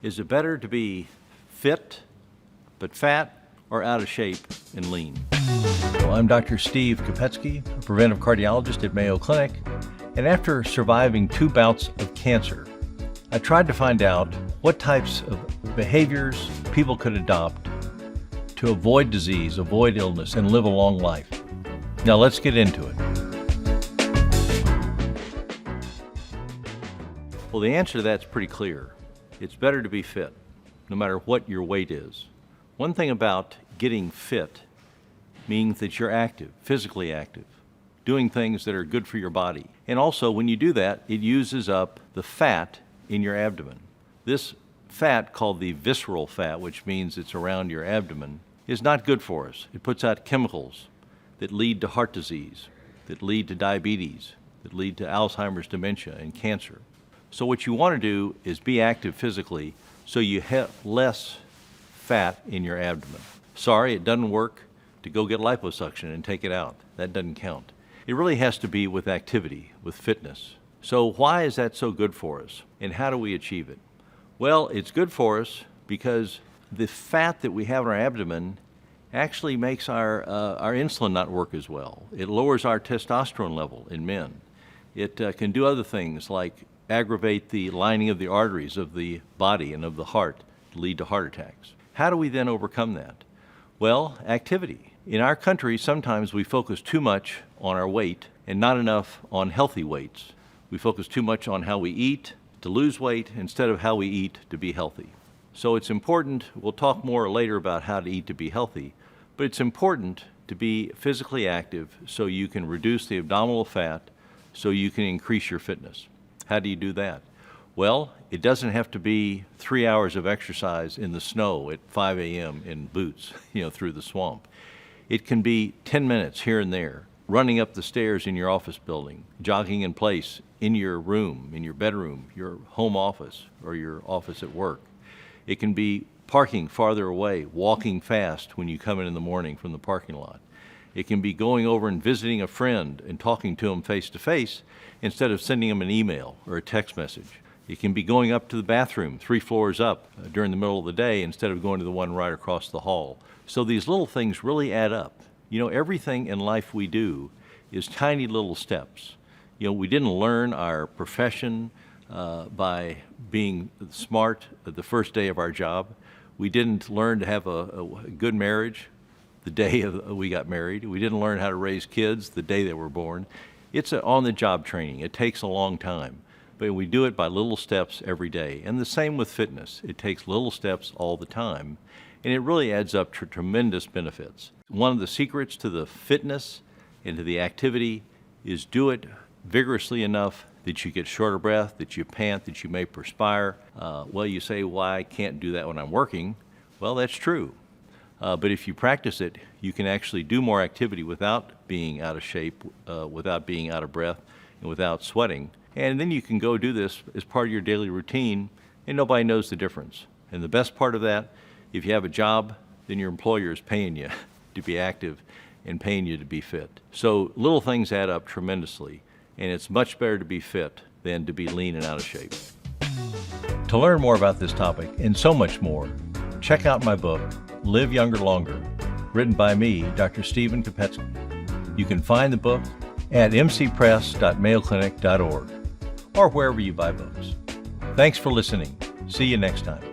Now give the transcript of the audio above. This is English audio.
Is it better to be fit but fat or out of shape and lean? Well, I'm Dr. Steve Kopecky, a preventive cardiologist at Mayo Clinic, and after surviving 2 bouts of cancer, I tried to find out what types of behaviors people could adopt to avoid disease, avoid illness, and live a long life. Now let's get into it. Well, the answer to that's pretty clear. It's better to be fit, no matter what your weight is. One thing about getting fit means that you're active, physically active, doing things that are good for your body. And also, when you do that, it uses up the fat in your abdomen. This fat, called the visceral fat, which means it's around your abdomen, is not good for us. It puts out chemicals that lead to heart disease, that lead to diabetes, that lead to Alzheimer's, dementia, and cancer. So what you want to do is be active physically so you have less fat in your abdomen. Sorry, it doesn't work to go get liposuction and take it out. That doesn't count. It really has to be with activity, with fitness. So why is that so good for us, and how do we achieve it? Well, it's good for us because the fat that we have in our abdomen actually makes our insulin not work as well. It lowers our testosterone level in men. It can do other things like aggravate the lining of the arteries of the body and of the heart, lead to heart attacks. How do we then overcome that? Well, activity. In our country, sometimes we focus too much on our weight and not enough on healthy weights. We focus too much on how we eat to lose weight instead of how we eat to be healthy. So it's important, we'll talk more later about how to eat to be healthy, but it's important to be physically active so you can reduce the abdominal fat, so you can increase your fitness. How do you do that? Well, it doesn't have to be 3 hours of exercise in the snow at 5 a.m. in boots, through the swamp. It can be 10 minutes here and there, running up the stairs in your office building, jogging in place in your room, in your bedroom, your home office, or your office at work. It can be parking farther away, walking fast when you come in the morning from the parking lot. It can be going over and visiting a friend and talking to them face to face instead of sending them an email or a text message. It can be going up to the bathroom 3 floors up during the middle of the day instead of going to the one right across the hall. So these little things really add up. Everything in life we do is tiny little steps. We didn't learn our profession by being smart the first day of our job. We didn't learn to have a good marriage the day we got married. We didn't learn how to raise kids the day they were born. It's on-the-job training. It takes a long time, but we do it by little steps every day. And the same with fitness. It takes little steps all the time, and it really adds up to tremendous benefits. One of the secrets to the fitness and to the activity is do it vigorously enough that you get short of breath, that you pant, that you may perspire. Well, you say, well, I can't do that when I'm working. Well, that's true. But if you practice it, you can actually do more activity without being out of shape, without being out of breath, and without sweating. And then you can go do this as part of your daily routine, and nobody knows the difference. And the best part of that, if you have a job, then your employer is paying you to be active and paying you to be fit. So little things add up tremendously, and it's much better to be fit than to be lean and out of shape. To learn more about this topic and so much more, check out my book, Live Younger Longer, written by me, Dr. Stephen Kopecky. You can find the book at mcpress.mayoclinic.org or wherever you buy books. Thanks for listening. See you next time.